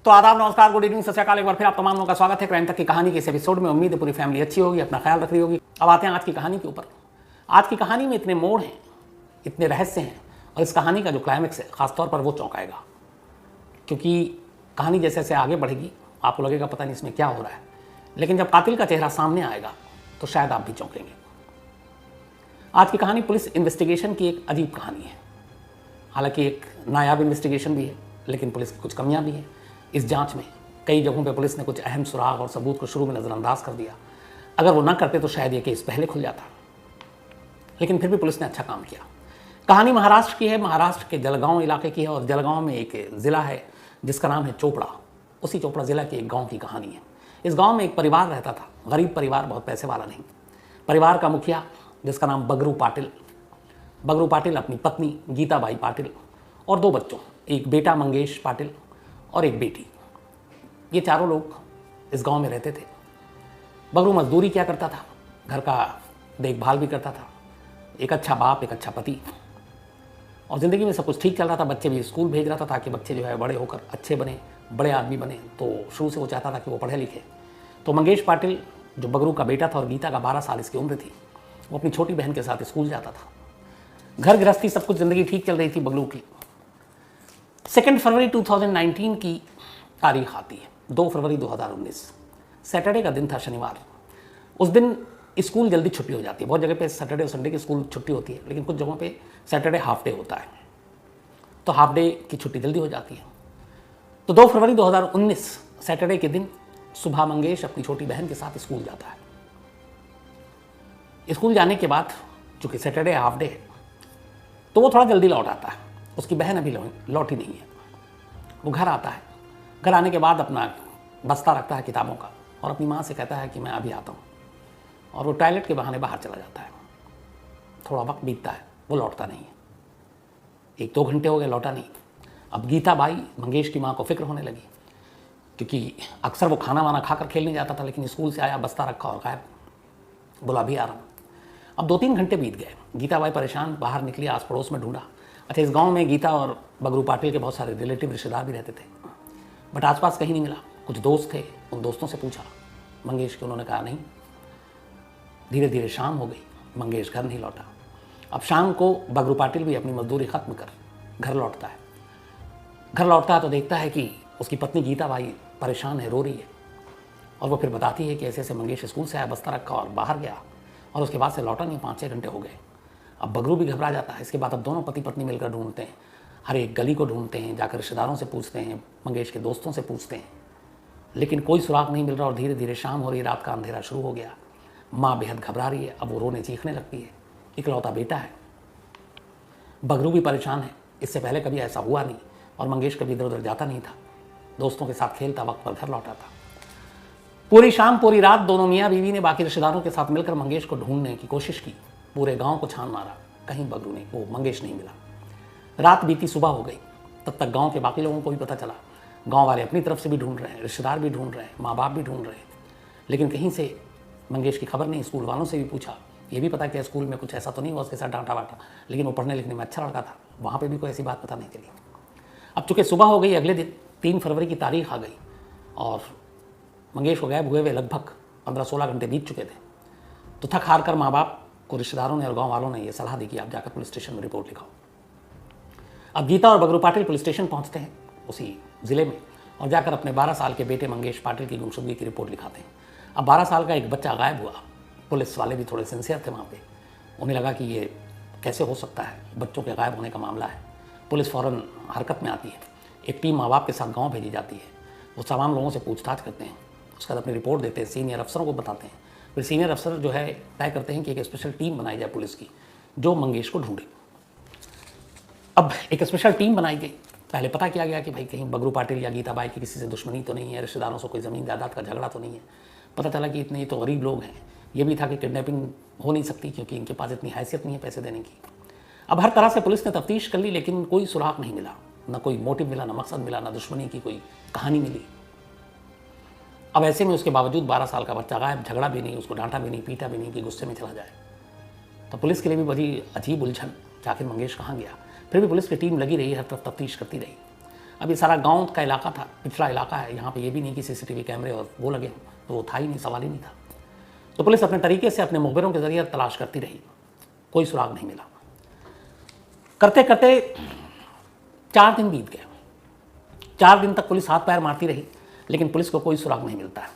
तो आदाब, नमस्कार, गुड इवनिंग, सत श्री अकाल। एक बार फिर आप तमाम लोगों का स्वागत है क्राइम तक की कहानी के इस एपिसोड में। उम्मीद है पूरी फैमिली अच्छी होगी, अपना ख्याल रख रही होगी। अब आते हैं आज की कहानी के ऊपर। आज की कहानी में इतने मोड़ हैं, इतने रहस्य हैं, और इस कहानी का जो क्लाइमेक्स है खासतौर पर वो चौंकाएगा, क्योंकि कहानी जैसे जैसे आगे बढ़ेगी आपको लगेगा पता नहीं इसमें क्या हो रहा है, लेकिन जब कातिल का चेहरा सामने आएगा तो शायद आप भी चौंकेंगे। आज की कहानी पुलिस इन्वेस्टिगेशन की एक अजीब कहानी है। हालांकि एक नायाब इन्वेस्टिगेशन भी है, लेकिन पुलिस की कुछ कमियां भी हैं इस जांच में। कई जगहों पे पुलिस ने कुछ अहम सुराग और सबूत को शुरू में नज़रअंदाज कर दिया। अगर वो ना करते तो शायद ये केस पहले खुल जाता, लेकिन फिर भी पुलिस ने अच्छा काम किया। कहानी महाराष्ट्र की है, महाराष्ट्र के जलगांव इलाके की है, और जलगांव में एक ज़िला है जिसका नाम है चोपड़ा। उसी चोपड़ा ज़िला के एक गाँव की कहानी है। इस गाँव में एक परिवार रहता था, गरीब परिवार, बहुत पैसे वाला नहीं। परिवार का मुखिया, जिसका नाम बगरू पाटिल, अपनी पत्नी गीताबाई पाटिल और 2 बच्चों, एक बेटा मंगेश पाटिल और एक बेटी, ये चारों लोग इस गांव में रहते थे। बगरू मजदूरी क्या करता था, घर का देखभाल भी करता था, एक अच्छा बाप, एक अच्छा पति, और ज़िंदगी में सब कुछ ठीक चल रहा था। बच्चे भी स्कूल भेज रहा था ताकि बच्चे जो है बड़े होकर अच्छे बने, बड़े आदमी बने। तो शुरू से वो चाहता था कि वो पढ़े लिखे। तो मंगेश पाटिल जो बगरू का बेटा था और गीता का 12 साल इसकी उम्र थी, वो अपनी छोटी बहन के साथ स्कूल जाता था। घर गृहस्थी सब कुछ, ज़िंदगी ठीक चल रही थी बगरू की। 2 फरवरी 2019 की तारीख आती है, 2 फरवरी 2019, सैटरडे का दिन था, शनिवार। उस दिन स्कूल जल्दी छुट्टी हो जाती है। बहुत जगह पे सैटरडे और संडे की स्कूल छुट्टी होती है, लेकिन कुछ जगहों पे सैटरडे हाफ डे होता है, तो हाफ डे की छुट्टी जल्दी हो जाती है। तो 2 फरवरी 2019 सैटरडे के दिन सुबह मंगेश अपनी छोटी बहन के साथ स्कूल जाता है। स्कूल जाने के बाद, चूँकि सैटरडे हाफ डे है, तो वो थोड़ा जल्दी लौट आता है। उसकी बहन अभी लौटी नहीं है। वो घर आता है। घर आने के बाद अपना बस्ता रखता है किताबों का और अपनी माँ से कहता है कि मैं अभी आता हूँ, और वो टॉयलेट के बहाने बाहर चला जाता है। थोड़ा वक्त बीतता है, वो लौटता नहीं है। 1-2 घंटे हो गए, लौटा नहीं। अब गीताबाई, मंगेश की माँ को फिक्र होने लगी, क्योंकि अक्सर वो खाना वाना खाकर खेलने जाता था, लेकिन स्कूल से आया, बस्ता रखा और गायब। बोला अभी आ रहा हूँ। अब 2-3 घंटे बीत गए। गीताबाई परेशान बाहर निकली, आस पड़ोस में ढूंढा। अच्छा, इस गांव में गीता और बगरू पाटिल के बहुत सारे रिलेटिव, रिश्तेदार भी रहते थे, बट आसपास कहीं नहीं मिला। कुछ दोस्त थे, उन दोस्तों से पूछा मंगेश के, उन्होंने कहा नहीं। धीरे धीरे शाम हो गई, मंगेश घर नहीं लौटा। अब शाम को बगरू पाटिल भी अपनी मजदूरी ख़त्म कर घर लौटता है। घर लौटता है तो देखता है कि उसकी पत्नी गीताबाई परेशान है, रो रही है, और वो फिर बताती है कि ऐसे ऐसे मंगेश स्कूल से आया, बस्ता रखा और बाहर गया, और उसके बाद से लौटा नहीं। 5-6 घंटे हो गए। अब बगरू भी घबरा जाता है। इसके बाद अब दोनों पति पत्नी मिलकर ढूंढते हैं, हर एक गली को ढूंढते हैं, जाकर रिश्तेदारों से पूछते हैं, मंगेश के दोस्तों से पूछते हैं, लेकिन कोई सुराग नहीं मिल रहा। और धीरे धीरे शाम हो रही, रात का अंधेरा शुरू हो गया। माँ बेहद घबरा रही है। अब वो रोने चीखने लगती है। इकलौता बेटा है। बगरू भी परेशान है, इससे पहले कभी ऐसा हुआ नहीं, और मंगेश कभी इधर उधर जाता नहीं था, दोस्तों के साथ खेलता, वक्त पर घर लौटा था। पूरी शाम पूरी रात दोनों मियाँ बीवी ने बाकी रिश्तेदारों के साथ मिलकर मंगेश को ढूंढने की कोशिश की। पूरे गांव को छान मारा, कहीं बगरू नहीं, वो मंगेश नहीं मिला। रात बीती, सुबह हो गई। तब तक गांव के बाकी लोगों को भी पता चला। गांव वाले अपनी तरफ से भी ढूंढ रहे हैं, रिश्तेदार भी ढूंढ रहे हैं, माँ बाप भी ढूंढ रहे हैं, लेकिन कहीं से मंगेश की खबर नहीं। स्कूल वालों से भी पूछा, ये भी पता किया स्कूल में कुछ ऐसा तो नहीं हुआ उसके साथ डांटा वाटा, लेकिन वो पढ़ने लिखने में अच्छा लड़का था, वहाँ पर भी कोई ऐसी बात पता नहीं चली। अब चूँकि सुबह हो गई, अगले दिन 3 फरवरी की तारीख आ गई, और मंगेश को गायब हुए हुए लगभग 15-16 घंटे बीत चुके थे। तो थक हार कर माँ बाप को रिश्तेदारों ने और गांव वालों ने ये सलाह दी कि आप जाकर पुलिस स्टेशन में रिपोर्ट लिखाओ। अब गीता और बगरू पाटिल पुलिस स्टेशन पहुंचते हैं उसी ज़िले में, और जाकर अपने 12 साल के बेटे मंगेश पाटिल की गुमशुदगी की रिपोर्ट लिखाते हैं। अब 12 साल का एक बच्चा गायब हुआ। पुलिस वाले भी थोड़े सिंसियर थे वहाँ पे। उन्हें लगा कि ये कैसे हो सकता है, बच्चों के गायब होने का मामला है। पुलिस फ़ौरन हरकत में आती है। एक टीम माँ बाप के साथ गाँव भेजी जाती है। वो तमाम लोगों से पूछताछ करते हैं, उसके बाद अपनी रिपोर्ट देते हैं, सीनियर अफसरों को बताते हैं। फिर सीनियर अफसर जो है तय करते हैं कि एक स्पेशल टीम बनाई जाए पुलिस की, जो मंगेश को ढूंढे। अब एक स्पेशल टीम बनाई गई। पहले पता किया गया कि भाई कहीं बगरू पाटिल या गीताबाई की किसी से दुश्मनी तो नहीं है, रिश्तेदारों से कोई ज़मीन जायदाद का झगड़ा तो नहीं है। पता चला कि इतने तो गरीब लोग हैं। ये भी था कि किडनैपिंग हो नहीं सकती, क्योंकि इनके पास इतनी हैसियत नहीं है पैसे देने की। अब हर तरह से पुलिस ने तफ्तीश कर ली, लेकिन कोई सुराग नहीं मिला, ना कोई मोटिव मिला, ना मकसद मिला, ना दुश्मनी की कोई कहानी मिली। अब ऐसे में उसके बावजूद 12 साल का बच्चा गायब, झगड़ा भी नहीं, उसको डांटा भी नहीं, पीटा भी नहीं कि गुस्से में चला जाए। तो पुलिस के लिए भी बड़ी अजीब उलझन कि आखिर मंगेश कहाँ गया। फिर भी पुलिस की टीम लगी रही, हर तरफ तफ्तीश करती रही। अब ये सारा गांव का इलाका था, पिछड़ा इलाका है, यहाँ पे ये भी नहीं कि सीसीटीवी कैमरे और वो लगे, तो वो था ही नहीं, सवाल ही नहीं था। तो पुलिस अपने तरीके से अपने मुखबिरों के जरिए तलाश करती रही, कोई सुराग नहीं मिला। करते करते 4 दिन बीत गए। 4 दिन तक पुलिस हाथ पैर मारती रही, लेकिन पुलिस को कोई सुराग नहीं मिलता है।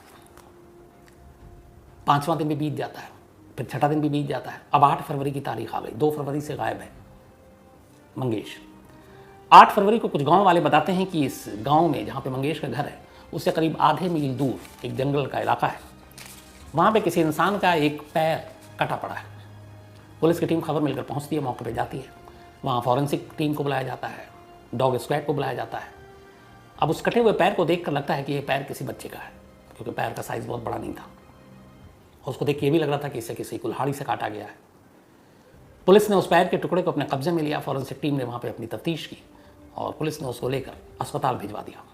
5वां दिन भी बीत जाता है, फिर 6ठा दिन भी बीत जाता है। अब 8 फरवरी की तारीख आ गई, 2 फरवरी से गायब है मंगेश। 8 फरवरी को कुछ गांव वाले बताते हैं कि इस गांव में जहाँ पे मंगेश का घर है, उससे करीब आधे मील दूर एक जंगल का इलाका है, वहाँ पे किसी इंसान का एक पैर कटा पड़ा है। पुलिस की टीम खबर मिलकर पहुँचती है, मौके पर जाती है। वहाँ फॉरेंसिक टीम को बुलाया जाता है, डॉग स्क्वाड को बुलाया जाता है। अब उस कटे हुए पैर को देखकर लगता है कि ये पैर किसी बच्चे का है, क्योंकि पैर का साइज़ बहुत बड़ा नहीं था। और उसको देख के ये भी लग रहा था कि इसे किसी कुल्हाड़ी से काटा गया है। पुलिस ने उस पैर के टुकड़े को अपने कब्जे में लिया, फॉरेंसिक टीम ने वहाँ पे अपनी तफ्तीश की और पुलिस ने उसको लेकर अस्पताल भिजवा दिया।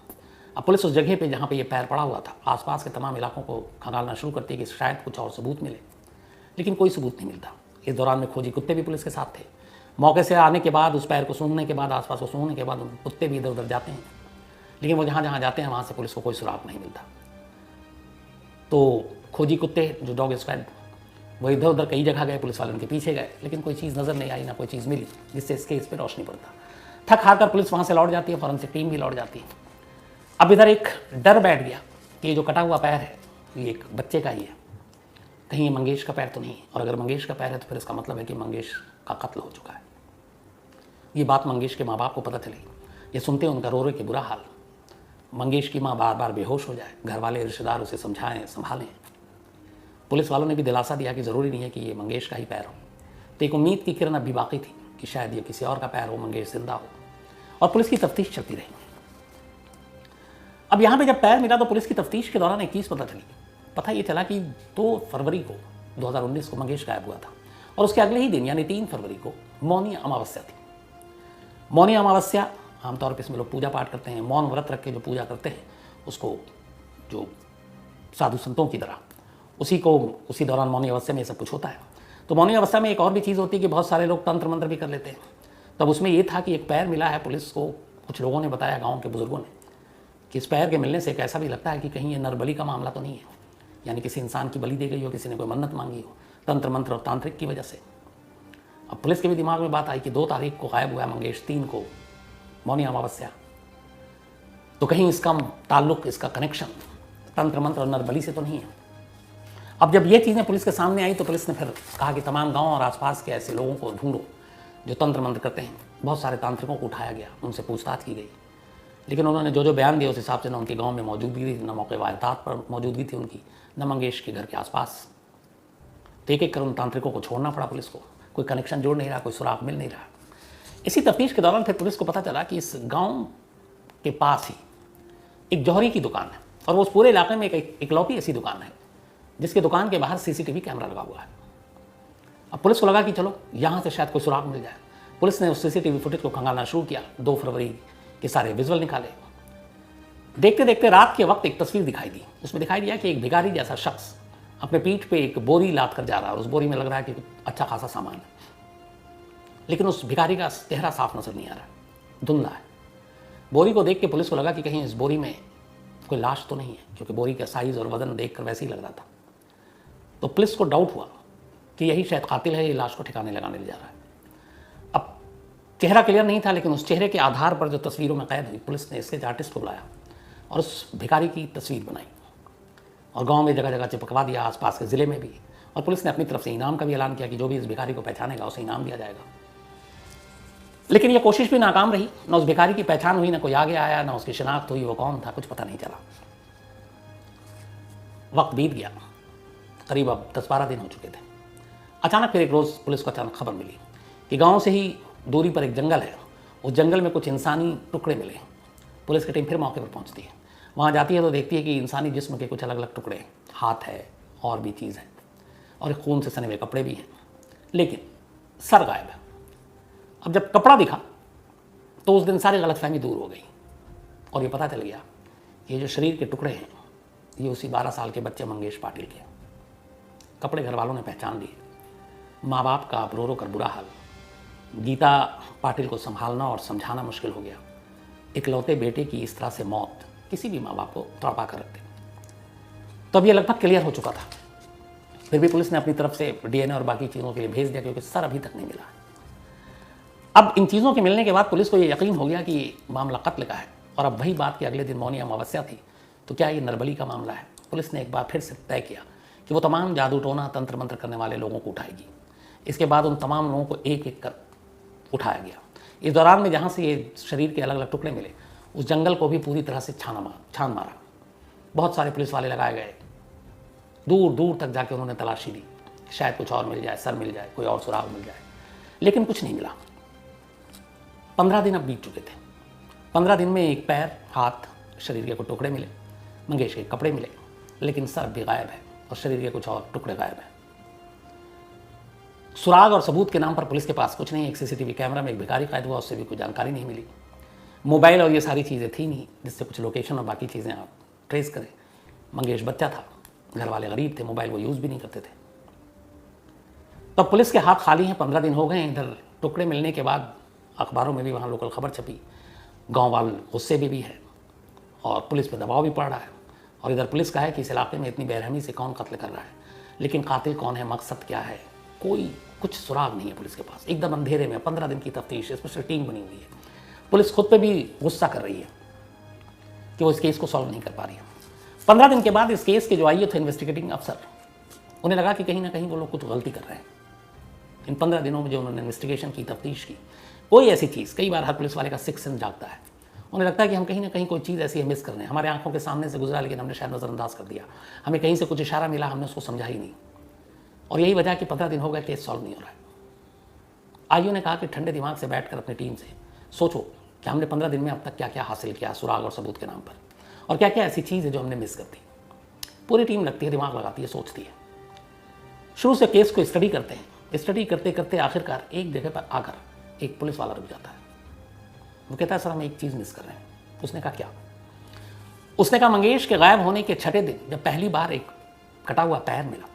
अब पुलिस उस जगह पे जहाँ पे ये पैर पड़ा हुआ था, आसपास के तमाम इलाकों को खंगालना शुरू करती है कि शायद कुछ और सबूत मिले, लेकिन कोई सबूत नहीं मिलता। इस दौरान में खोजी कुत्ते भी पुलिस के साथ थे। मौके से आने के बाद, उस पैर को सूंघने के बाद, आसपास को सूंघने के बाद कुत्ते भी इधर उधर जाते हैं, लेकिन वो जहाँ जहाँ जाते हैं वहाँ से पुलिस को कोई सुराग नहीं मिलता। तो खोजी कुत्ते जो डॉग स्क्वाड, वो इधर उधर कई जगह गए, पुलिस वाले उनके पीछे गए, लेकिन कोई चीज़ नज़र नहीं आई, ना कोई चीज़ मिली जिससे इस केस पर रोशनी पड़ता। थक हार कर पुलिस वहाँ से लौट जाती है, फॉरेंसिक टीम भी लौट जाती है। अब इधर एक डर बैठ गया कि ये जो कटा हुआ पैर है ये एक बच्चे का ही है, कहीं ये मंगेश का पैर तो नहीं, और अगर मंगेश का पैर है तो फिर इसका मतलब है कि मंगेश का कत्ल हो चुका है। ये बात मंगेश के माँ बाप को पता चली। ये सुनते उनका रो रो के बुरा हाल। मंगेश की माँ बार बार बेहोश हो जाए, घर वाले रिश्तेदार उसे समझाएं, संभालें। पुलिस वालों ने भी दिलासा दिया कि ज़रूरी नहीं है कि ये मंगेश का ही पैर हो। तो एक उम्मीद की किरण अभी बाकी थी कि शायद ये किसी और का पैर हो, मंगेश जिंदा हो, और पुलिस की तफ्तीश चलती रही। अब यहाँ पे जब पैर मिला तो पुलिस की तफ्तीश के दौरान एक चीज़ पता चली। पता ये चला कि 2 फरवरी को 2019 को मंगेश गायब हुआ था, और उसके अगले ही दिन यानी 3 फरवरी को मौनी अमावस्या थी। मौनी अमावस्या आमतौर पर इसमें लोग पूजा पाठ करते हैं, मौन व्रत रख के जो पूजा करते हैं उसको, जो साधु संतों की तरह, उसी दौरान मौनी अवस्था में ये सब कुछ होता है। तो मौनी अवस्था में एक और भी चीज़ होती है कि बहुत सारे लोग तंत्र मंत्र भी कर लेते हैं। तब उसमें ये था कि एक पैर मिला है, पुलिस को कुछ लोगों ने बताया, गांव के बुजुर्गों ने, कि इस पैर के मिलने से एक ऐसा भी लगता है कि कहीं ये नरबली का मामला तो नहीं है, यानी किसी इंसान की बलि दी गई हो, किसी ने कोई मन्नत मांगी हो तंत्र मंत्र और तांत्रिक की वजह से। अब पुलिस के भी दिमाग में बात आई कि 2 तारीख को गायब हुआ है मंगेश, 3 को मौनी अमावस्या, तो कहीं इसका ताल्लुक, इसका कनेक्शन तंत्र मंत्र और नरबली से तो नहीं है। अब जब ये चीज़ें पुलिस के सामने आई तो पुलिस ने फिर कहा कि तमाम गांव और आसपास के ऐसे लोगों को ढूंढो जो तंत्र मंत्र करते हैं। बहुत सारे तांत्रिकों को उठाया गया, उनसे पूछताछ की गई, लेकिन उन्होंने जो बयान दिया उस हिसाब से न उनके गांव में मौजूदगी थी, न मौके वारदात पर मौजूदगी थी उनकी, न मंगेश के घर के आसपास। तो एक एक कर उन तांत्रिकों को छोड़ना पड़ा पुलिस को, कोई कनेक्शन जोड़ नहीं रहा, कोई सुराग मिल नहीं रहा। इसी तफ्तीश के दौरान फिर पुलिस को पता चला कि इस गाँव के पास ही एक जौहरी की दुकान है, और वो उस पूरे इलाके में एक इकलौती ऐसी दुकान है जिसके दुकान के बाहर सीसीटीवी कैमरा लगा हुआ है। अब पुलिस को लगा कि चलो यहाँ से शायद कोई सुराग मिल जाए। पुलिस ने उस सीसीटीवी फुटेज को खंगालना शुरू किया, 2 फरवरी के सारे विजुअल निकाले। देखते देखते रात के वक्त एक तस्वीर दिखाई दी। उसमें दिखाई दिया कि एक भिखारी जैसा शख्स अपने पीठ पे एक बोरी लाद कर जा रहा है, और उस बोरी में लग रहा है कि अच्छा खासा सामान है, लेकिन उस भिखारी का चेहरा साफ नजर नहीं आ रहा, धुंधला है। बोरी को देख के पुलिस को लगा कि कहीं इस बोरी में कोई लाश तो नहीं है, क्योंकि बोरी का साइज़ और वजन देखकर वैसे ही लग रहा था। तो पुलिस को डाउट हुआ कि यही शायद कातिल है, ये लाश को ठिकाने लगाने ले जा रहा है। अब चेहरा क्लियर नहीं था, लेकिन उस चेहरे के आधार पर जो तस्वीरों में कैद हुई, पुलिस ने स्केच आर्टिस्ट को बुलाया और उस भिखारी की तस्वीर बनाई और गांव में जगह जगह चिपकवा दिया, आसपास के ज़िले में भी। और पुलिस ने अपनी तरफ से इनाम का भी ऐलान किया कि जो भी इस भिखारी को पहचानेगा उसे इनाम दिया जाएगा। लेकिन यह कोशिश भी नाकाम रही। न उस भिखारी की पहचान हुई, न कोई आगे आया, न उसकी शिनाख्त हुई, वो कौन था कुछ पता नहीं चला। वक्त बीत गया, करीब अब 10-12 दिन हो चुके थे। अचानक फिर एक रोज़ पुलिस को अचानक खबर मिली कि गांव से ही दूरी पर एक जंगल है, उस जंगल में कुछ इंसानी टुकड़े मिले। पुलिस की टीम फिर मौके पर पहुंचती है, वहाँ जाती है तो देखती है कि इंसानी जिस्म के कुछ अलग अलग टुकड़े, हाथ है और भी चीज़ है, और एक खून से सने हुए कपड़े भी हैं, लेकिन सर गायब है। अब जब कपड़ा दिखा तो उस दिन सारी गलतफहमी दूर हो गई और ये पता चल गया ये जो शरीर के टुकड़े हैं ये उसी 12 साल के बच्चे मंगेश पाटिल के। कपड़े घर वालों ने पहचान लिए। माँ बाप का रो रो कर बुरा हाल। गीता पाटिल को संभालना और समझाना मुश्किल हो गया। इकलौते बेटे की इस तरह से मौत किसी भी माँ बाप को तड़पा कर रखते। तो अब ये लगभग क्लियर हो चुका था, फिर भी पुलिस ने अपनी तरफ से डीएनए और बाकी चीज़ों के लिए भेज दिया, क्योंकि सर अभी तक नहीं मिला। अब इन चीज़ों के मिलने के बाद पुलिस को ये यकीन हो गया कि मामला कत्ल का है। और अब वही बात कि अगले दिन मौनी अमावस्या थी, तो क्या ये नरबली का मामला है। पुलिस ने एक बार फिर से तय किया कि वो तमाम जादू टोना तंत्र मंत्र करने वाले लोगों को उठाएगी। इसके बाद उन तमाम लोगों को एक एक कर उठाया गया। इस दौरान में जहाँ से ये शरीर के अलग अलग टुकड़े मिले, उस जंगल को भी पूरी तरह से छान मारा। बहुत सारे पुलिस वाले लगाए गए, दूर दूर तक जाके उन्होंने तलाशी दी, शायद कुछ और मिल जाए, सर मिल जाए, कोई और सुराग मिल जाए, लेकिन कुछ नहीं मिला। 15 दिन अब बीत चुके थे। 15 दिन में एक पैर, हाथ, शरीर के कुछ टुकड़े मिले, मंगेश के कपड़े मिले, लेकिन सर भी गायब है और शरीर के कुछ और टुकड़े गायब हैं। सुराग और सबूत के नाम पर पुलिस के पास कुछ नहीं। एक सीसीटीवी कैमरा में एक भिखारी कैद हुआ, उससे भी कोई जानकारी नहीं मिली। मोबाइल और ये सारी चीज़ें थी नहीं जिससे कुछ लोकेशन और बाकी चीज़ें आप ट्रेस करें। मंगेश बच्चा था, घर वाले गरीब थे, मोबाइल वो यूज़ भी नहीं करते थे। तो पुलिस के हाथ खाली हैं। 15 दिन हो गए। इधर टुकड़े मिलने के बाद अखबारों में भी वहाँ लोकल खबर छपी, गाँव वाले गुस्से में भी है और पुलिस पर दबाव भी पड़ रहा है। और इधर पुलिस का है कि इस इलाके में इतनी बेरहमी से कौन कत्ल कर रहा है, लेकिन कातिल कौन है, मकसद क्या है, कोई कुछ सुराग नहीं है पुलिस के पास। एकदम अंधेरे में 15 दिन की तफ्तीश, स्पेशल टीम बनी हुई है। पुलिस खुद पे भी गुस्सा कर रही है कि वो इस केस को सॉल्व नहीं कर पा रही है। 15 दिन के बाद इस केस के जो आईए थे इन्वेस्टिगेटिंग अफसर, उन्हें लगा कि कहीं ना कहीं वो लोग कुछ गलती कर रहे हैं। इन 15 दिनों में जो उन्होंने इन्वेस्टिगेशन की, तफ्तीश की, कोई ऐसी चीज़, कई बार हर पुलिस वाले का सिक्स सेंस जागता है, उन्हें लगता है कि हम कहीं ना कहीं कोई चीज़ ऐसी मिस कर रहे हैं, हमारे आंखों के सामने से गुजरा लेकिन हमने शायद नज़रअंदाज कर दिया, हमें कहीं से कुछ इशारा मिला, हमने उसको समझा ही नहीं। और यही वजह है कि 15 दिन हो गए, केस सॉल्व नहीं हो रहा है। आईओ ने कहा कि ठंडे दिमाग से बैठकर अपनी टीम से सोचो कि हमने 15 दिन में अब तक क्या क्या हासिल किया सुराग और सबूत के नाम पर, और क्या क्या ऐसी चीज़ है जो हमने मिस कर दी। पूरी टीम लगती है, दिमाग लगाती है, सोचती है, शुरू से केस को स्टडी करते हैं। स्टडी करते करते आखिरकार एक जगह पर आकर एक पुलिस वाला रुक जाता है। वो कहता है, सर हम एक चीज़ मिस कर रहे हैं। उसने कहा, क्या? उसने कहा, मंगेश के गायब होने के 6ठे दिन जब पहली बार एक कटा हुआ पैर मिला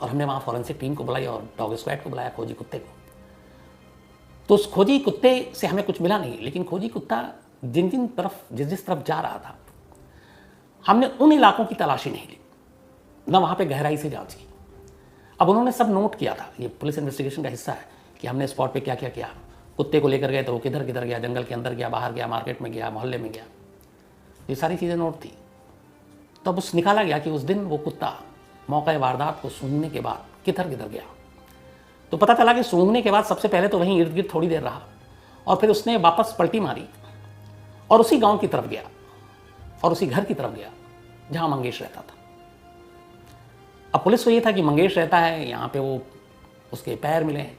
और हमने वहाँ फॉरेंसिक टीम को बुलाई और डॉग स्क्वाड को बुलाया, खोजी कुत्ते को, तो उस खोजी कुत्ते से हमें कुछ मिला नहीं, लेकिन खोजी कुत्ता जिस तरफ जा रहा था, हमने उन इलाकों की तलाशी नहीं ली, ना वहाँ पे गहराई से जांच की। अब उन्होंने सब नोट किया था, ये पुलिस इन्वेस्टिगेशन का हिस्सा है कि हमने स्पॉट पे क्या क्या किया। कुत्ते को लेकर गए तो वो किधर किधर गया, जंगल के अंदर गया, बाहर गया, मार्केट में गया, मोहल्ले में गया, ये सारी चीज़ें नोट थी। तो अब उस निकाला गया कि उस दिन वो कुत्ता मौके वारदात को सूंघने के बाद किधर किधर गया। तो पता चला कि सूंघने के बाद सबसे पहले तो वहीं इर्द गिर्द थोड़ी देर रहा और फिर उसने वापस पलटी मारी और उसी गांव की तरफ गया और उसी घर की तरफ गया जहां मंगेश रहता था। अब पुलिस को ये था कि मंगेश रहता है यहाँ पे, वो उसके पैर मिले हैं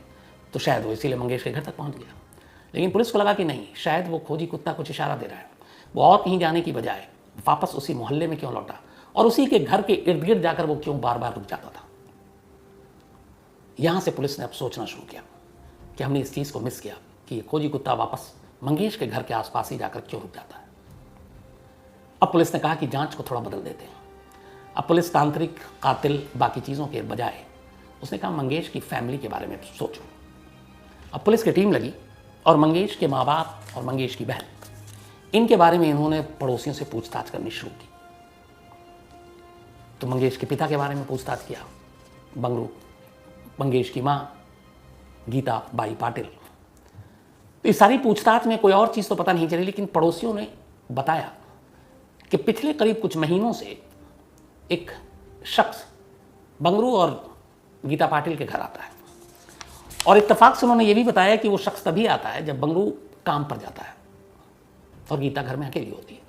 तो शायद वो इसीलिए मंगेश के घर तक पहुँच गया। लेकिन पुलिस को लगा कि नहीं, शायद वो खोजी कुत्ता कुछ इशारा दे रहा है, वो और कहीं जाने की बजाय वापस उसी मोहल्ले में क्यों लौटा और उसी के घर के इर्द गिर्द जाकर वो क्यों बार बार रुक जाता था। यहाँ से पुलिस ने अब सोचना शुरू किया कि हमने इस चीज़ को मिस किया कि ये खोजी कुत्ता वापस मंगेश के घर के आसपास ही जाकर क्यों रुक जाता है। अब पुलिस ने कहा कि जांच को थोड़ा बदल देते हैं। अब पुलिस तांत्रिक, कातिल, बाकी चीज़ों के बजाय उसने कहा मंगेश की फैमिली के बारे में सोचो। अब पुलिस की टीम लगी और मंगेश के माँ बाप और मंगेश की बहन, इनके बारे में इन्होंने पड़ोसियों से पूछताछ करनी शुरू की। तो मंगेश के पिता के बारे में पूछताछ किया, बंगरू, मंगेश की माँ गीता बाई पाटिल। तो इस सारी पूछताछ में कोई और चीज़ तो पता नहीं चली, लेकिन पड़ोसियों ने बताया कि पिछले करीब कुछ महीनों से एक शख्स बंगरू और गीता पाटिल के घर आता है और इत्तेफाक से उन्होंने ये भी बताया कि वो शख्स तभी आता है जब बंगरू काम पर जाता है और गीता घर में अकेली होती है।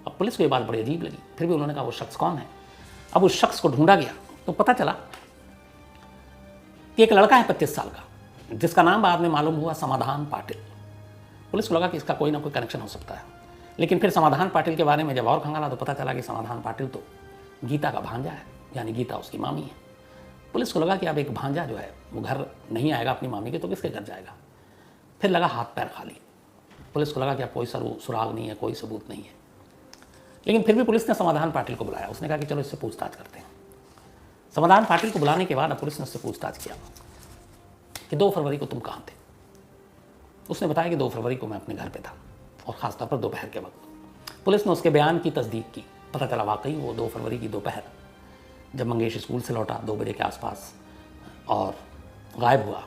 अब पुलिस को ये बात बड़ी अजीब लगी, फिर भी उन्होंने कहा वो शख्स कौन है। अब उस शख्स को ढूंढा गया तो पता चला कि एक लड़का है 25 साल का, जिसका नाम बाद में मालूम हुआ समाधान पाटिल। पुलिस को लगा कि इसका कोई ना कोई कनेक्शन हो सकता है, लेकिन फिर समाधान पाटिल के बारे में जब और खंगाला तो पता चला कि समाधान पाटिल तो गीता का भांजा है, यानी गीता उसकी मामी है। पुलिस को लगा कि अब एक भांजा जो है वो घर नहीं आएगा अपनी मामी के, तो किसके घर जाएगा। फिर लगा हाथ पैर खाली। पुलिस को लगा कि अब कोई सुराग नहीं है, कोई सबूत नहीं है। लेकिन फिर भी पुलिस ने समाधान पाटिल को बुलाया। उसने कहा कि चलो इससे पूछताछ करते हैं। समाधान पाटिल को बुलाने के बाद पुलिस ने उससे पूछताछ किया कि 2 फरवरी को तुम कहाँ थे। उसने बताया कि 2 फरवरी को मैं अपने घर पे था और ख़ासतौर पर दोपहर के वक्त। पुलिस ने उसके बयान की तस्दीक की। पता चला वाकई वो 2 फरवरी की दोपहर जब मंगेश स्कूल से लौटा 2 बजे के आसपास और गायब हुआ,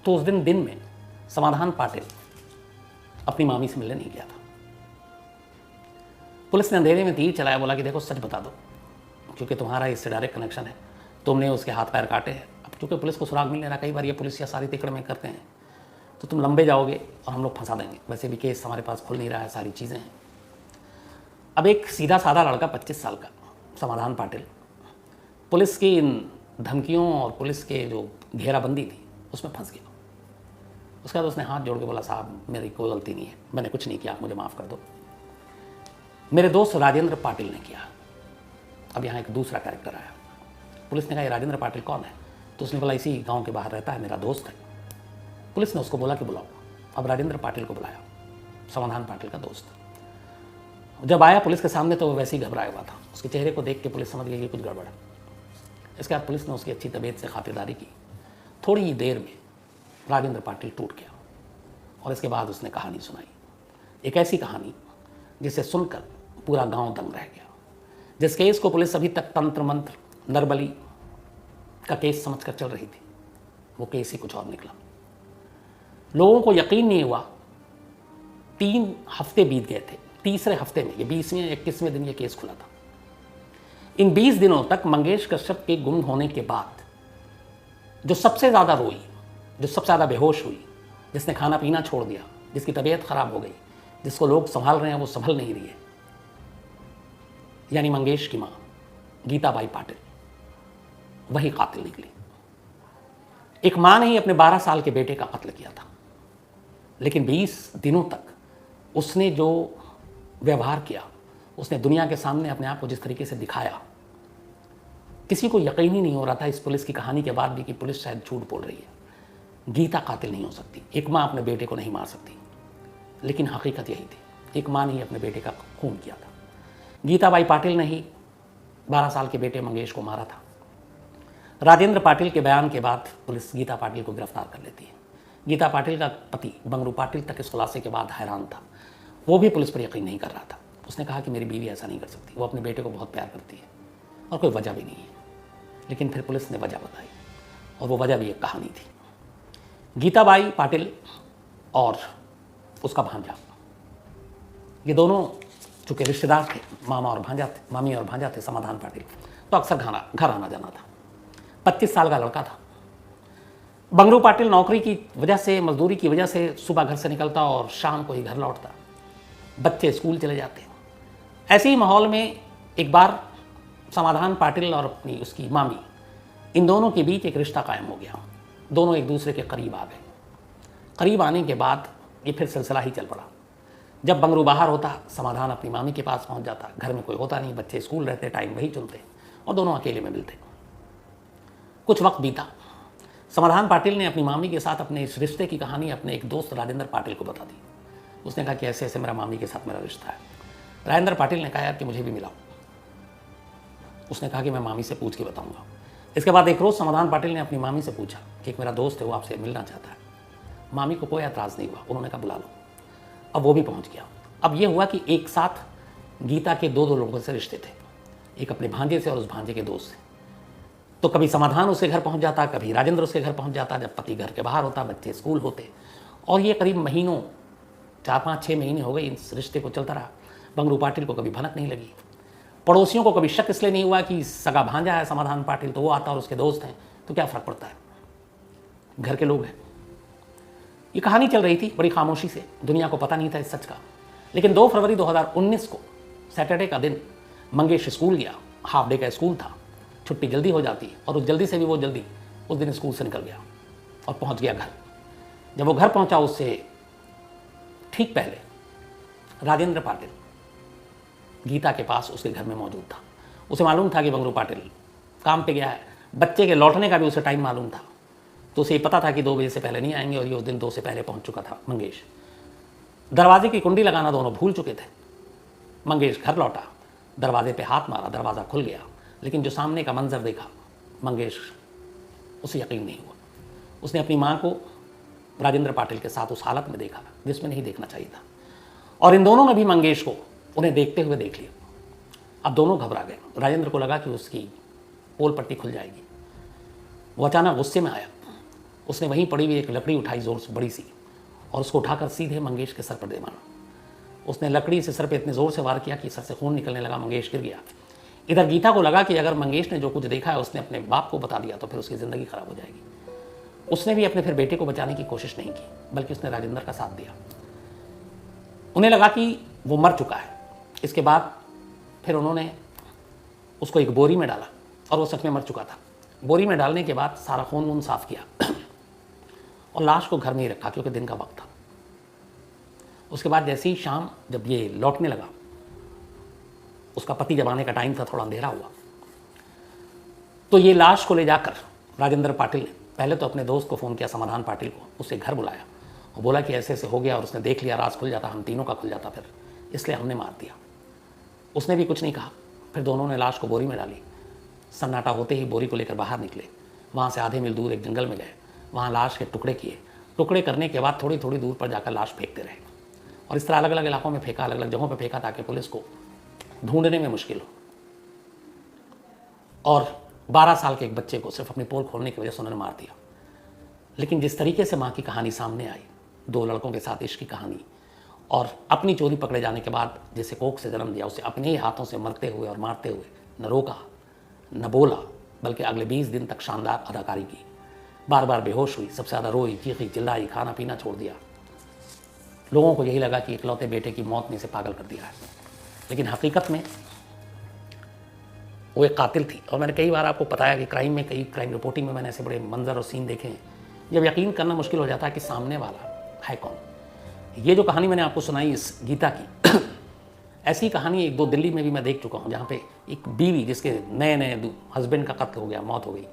तो उस दिन में समाधान पाटिल अपनी मामी से मिलने नहीं गया था। पुलिस ने अंधेरे में तीर चलाया, बोला कि देखो सच बता दो, क्योंकि तुम्हारा इससे डायरेक्ट कनेक्शन है, तुमने उसके हाथ पैर काटे हैं। अब क्योंकि पुलिस को सुराग मिल नहीं रहा, कई बार ये पुलिस या सारी तिकड़ में करते हैं, तो तुम लंबे जाओगे और हम लोग फंसा देंगे। वैसे भी केस हमारे पास खुल नहीं रहा है, सारी चीज़ें हैं। अब एक सीधा साधा लड़का 25 साल का समाधान पाटिल पुलिस की इन धमकियों और पुलिस के जो घेराबंदी थी उसमें फंस गया। उसके बाद उसने हाथ जोड़ के बोला, साहब मेरी कोई गलती नहीं है, मैंने कुछ नहीं किया, आप मुझे माफ़ कर दो। मेरे दोस्त राजेंद्र पाटिल ने किया। अब यहाँ एक दूसरा कैरेक्टर आया। पुलिस ने कहा, ये राजेंद्र पाटिल कौन है? तो उसने बोला, इसी गांव के बाहर रहता है, मेरा दोस्त है। पुलिस ने उसको बोला कि बुलाओ। अब राजेंद्र पाटिल को बुलाया, समाधान पाटिल का दोस्त। जब आया पुलिस के सामने तो वो वैसे ही घबराया हुआ था। उसके चेहरे को देख के पुलिस समझ गई कि कुछ गड़बड़ है। इसके बाद पुलिस ने उसकी अच्छी तबीयत से खातिरदारी की। थोड़ी ही देर में राजेंद्र पाटिल टूट गया और इसके बाद उसने कहानी सुनाई। एक ऐसी कहानी जिसे सुनकर पूरा गांव दंग रह गया। जिस केस को पुलिस अभी तक तंत्र मंत्र नरबली का केस समझकर चल रही थी, वो केस ही कुछ और निकला। लोगों को यकीन नहीं हुआ। 3 हफ्ते बीत गए थे। तीसरे हफ्ते में, ये 20वें 21वें दिन ये केस खुला था। इन 20 दिनों तक मंगेश कश्यप के गुम होने के बाद जो सबसे ज़्यादा रोई, जो सबसे ज़्यादा बेहोश हुई, जिसने खाना पीना छोड़ दिया, जिसकी तबीयत खराब हो गई, जिसको लोग संभाल रहे हैं वो संभल नहीं रही है, यानी मंगेश की माँ गीताबाई पाटिल, वही कातिल निकली। एक माँ ने ही अपने 12 साल के बेटे का कत्ल किया था, लेकिन 20 दिनों तक उसने जो व्यवहार किया, उसने दुनिया के सामने अपने आप को जिस तरीके से दिखाया, किसी को यकीन ही नहीं हो रहा था इस पुलिस की कहानी के बाद भी कि पुलिस शायद झूठ बोल रही है। गीता कातिल नहीं हो सकती, एक माँ अपने बेटे को नहीं मार सकती, लेकिन हकीकत यही थी, एक माँ ने ही अपने बेटे का खून किया था। गीताबाई पाटिल ने ही 12 साल के बेटे मंगेश को मारा था। राजेंद्र पाटिल के बयान के बाद पुलिस गीता पाटिल को गिरफ्तार कर लेती है। गीता पाटिल का पति बंगरू पाटिल तक इस खुलासे के बाद हैरान था। वो भी पुलिस पर यकीन नहीं कर रहा था। उसने कहा कि मेरी बीवी ऐसा नहीं कर सकती, वो अपने बेटे को बहुत प्यार करती है और कोई वजह भी नहीं है। लेकिन फिर पुलिस ने वजह बताई और वो वजह भी एक कहानी थी। गीताबाई पाटिल और उसका भांजा, ये दोनों चूँकि रिश्तेदार थे, मामा और भांजा थे, मामी और भांजा थे समाधान पाटिल, तो अक्सर घर आना जाना था। 25 साल का लड़का था। बंगरू पाटिल नौकरी की वजह से, मजदूरी की वजह से सुबह घर से निकलता और शाम को ही घर लौटता। बच्चे स्कूल चले जाते। ऐसे ही माहौल में एक बार समाधान पाटिल और अपनी उसकी मामी, इन दोनों के बीच एक रिश्ता कायम हो गया। दोनों एक दूसरे के करीब आ गए। करीब आने के बाद ये फिर सिलसिला ही चल पड़ा। जब बंगरू बाहर होता, समाधान अपनी मामी के पास पहुंच जाता। घर में कोई होता नहीं, बच्चे स्कूल रहते, टाइम वही चुनते और दोनों अकेले में मिलते। कुछ वक्त बीता। समाधान पाटिल ने अपनी मामी के साथ अपने इस रिश्ते की कहानी अपने एक दोस्त राजेंद्र पाटिल को बता दी। उसने कहा कि ऐसे ऐसे मेरा मामी के साथ मेरा रिश्ता है। राजेंद्र पाटिल ने कहा, यार कि मुझे भी मिलाओ। उसने कहा कि मैं मामी से पूछ के बताऊंगा। इसके बाद एक रोज़ समाधान पाटिल ने अपनी मामी से पूछा कि एक मेरा दोस्त है, वो आपसे मिलना चाहता है। मामी को कोई एतराज़ नहीं हुआ। उन्होंने कहा बुला लो। अब वो भी पहुंच गया। अब ये हुआ कि एक साथ गीता के 2 लोगों से रिश्ते थे, एक अपने भांजे से और उस भांजे के दोस्त से। तो कभी समाधान उसके घर पहुंच जाता, कभी राजेंद्र उसके घर पहुंच जाता, जब पति घर के बाहर होता, बच्चे स्कूल होते। और ये करीब महीनों, 4-5-6 महीने हो गए इस रिश्ते को चलता रहा। बंगरू पाटिल को कभी भनक नहीं लगी। पड़ोसियों को कभी शक इसलिए नहीं हुआ कि सगा भांजा है समाधान पाटिल, तो वो आता और उसके दोस्त हैं, तो क्या फ़र्क पड़ता है, घर के लोग हैं। ये कहानी चल रही थी बड़ी खामोशी से, दुनिया को पता नहीं था इस सच का। लेकिन 2 फरवरी 2019 को सैटरडे का दिन मंगेश स्कूल गया। हाफ डे का स्कूल था, छुट्टी जल्दी हो जाती और उस जल्दी से भी वो जल्दी उस दिन स्कूल से निकल गया और पहुंच गया घर। जब वो घर पहुंचा, उससे ठीक पहले राजेंद्र पाटिल गीता के पास उसके घर में मौजूद था। उसे मालूम था कि बंगरू पाटिल काम पे गया है। बच्चे के लौटने का भी उसे टाइम मालूम था, तो उसे पता था कि 2 बजे से पहले नहीं आएंगे और ये उस दिन 2 से पहले पहुंच चुका था मंगेश। दरवाजे की कुंडी लगाना दोनों भूल चुके थे। मंगेश घर लौटा, दरवाजे पे हाथ मारा, दरवाज़ा खुल गया, लेकिन जो सामने का मंजर देखा, मंगेश, उसे यकीन नहीं हुआ। उसने अपनी माँ को राजेंद्र पाटिल के साथ उस हालत में देखा जिसमें नहीं देखना चाहिए था। और इन दोनों ने भी मंगेश को उन्हें देखते हुए देख लिया। अब दोनों घबरा गए। राजेंद्र को लगा कि उसकी पोल पट्टी खुल जाएगी। वो अचानक गुस्से में आया। उसने वहीं पड़ी हुई एक लकड़ी उठाई जोर से, बड़ी सी, और उसको उठाकर सीधे मंगेश के सर पर दे मारा। उसने लकड़ी से सर पे इतने ज़ोर से वार किया कि सर से खून निकलने लगा। मंगेश गिर गया। इधर गीता को लगा कि अगर मंगेश ने जो कुछ देखा है उसने अपने बाप को बता दिया तो फिर उसकी ज़िंदगी खराब हो जाएगी। उसने भी अपने फिर बेटे को बचाने की कोशिश नहीं की, बल्कि उसने राजेंद्र का साथ दिया। उन्हें लगा कि वो मर चुका है। इसके बाद फिर उन्होंने उसको एक बोरी में डाला और वो सच में मर चुका था। बोरी में डालने के बाद सारा खून वून साफ किया और लाश को घर में ही रखा, क्योंकि दिन का वक्त था। उसके बाद जैसे ही शाम जब ये लौटने लगा, उसका पति जब आने का टाइम था, थोड़ा अंधेरा हुआ, तो ये लाश को ले जाकर राजेंद्र पाटिल ने पहले तो अपने दोस्त को फ़ोन किया, समाधान पाटिल को, उसे घर बुलाया और बोला कि ऐसे ऐसे हो गया, और उसने देख लिया, राज खुल जाता, हम तीनों का खुल जाता, फिर इसलिए हमने मार दिया। उसने भी कुछ नहीं कहा। फिर दोनों ने लाश को बोरी में डाली। सन्नाटा होते ही बोरी को लेकर बाहर निकले। वहाँ से आधे मील दूर एक जंगल में गए। वहाँ लाश के टुकड़े किए। टुकड़े करने के बाद थोड़ी थोड़ी दूर पर जाकर लाश फेंकते रहे, और इस तरह अलग अलग इलाकों में फेंका, अलग अलग जगहों पर फेंका, ताकि पुलिस को ढूंढने में मुश्किल हो। और 12 साल के एक बच्चे को सिर्फ अपनी पोल खोलने की वजह से उन्होंने मार दिया। लेकिन जिस तरीके से माँ की कहानी सामने आई, 2 लड़कों के साथ इश्क की कहानी, और अपनी चोरी पकड़े जाने के बाद जिसे कोख से जन्म दिया, उसे अपने ही हाथों से मरते हुए और मारते हुए न रोका न बोला, बल्कि अगले 20 दिन तक शानदार अदाकारी की। बार बार बेहोश हुई, सबसे ज़्यादा रोई, चीखी, चिल्लाई, खाना पीना छोड़ दिया। लोगों को यही लगा कि इकलौते बेटे की मौत ने इसे पागल कर दिया है, लेकिन हकीकत में वो एक कातिल थी। और मैंने कई बार आपको बताया कि कई क्राइम रिपोर्टिंग में मैंने ऐसे बड़े मंजर और सीन देखे हैं जब यकीन करना मुश्किल हो जाता है कि सामने वाला है कौन। ये जो कहानी मैंने आपको सुनाई इस गीता की, ऐसी कहानी 1-2 दिल्ली में भी मैं देख चुका हूँ, जहाँ पे एक बीवी जिसके नए नए हस्बैंड का कत्ल हो गया, मौत हो गई,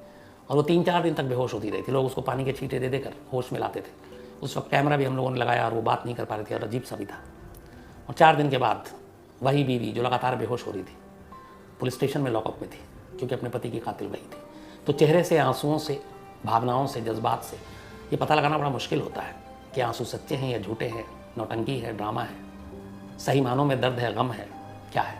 और वो 3-4 दिन तक बेहोश होती रही थी। लोग उसको पानी के छींटे दे देकर होश में लाते थे। उस वक्त कैमरा भी हम लोगों ने लगाया और वो बात नहीं कर पा रही थी और अजीब सा भी था। और 4 दिन के बाद वही बीवी जो लगातार बेहोश हो रही थी, पुलिस स्टेशन में लॉकअप में थी, क्योंकि अपने पति की कातिल वही थी। तो चेहरे से, आंसुओं से, भावनाओं से, जज्बात से ये पता लगाना बड़ा मुश्किल होता है कि आंसू सच्चे हैं या झूठे हैं, नौटंकी है, ड्रामा है, सही मानों में दर्द है, गम है, क्या है।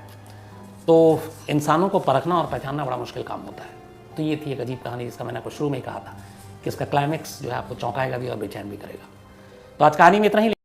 तो इंसानों को परखना और पहचानना बड़ा मुश्किल काम होता है। तो ये थी एक अजीब कहानी, जिसका मैंने आपको शुरू में ही कहा था कि इसका क्लाइमेक्स जो है आपको चौंकाएगा भी और बेचैन भी करेगा। तो आज कहानी में इतना ही।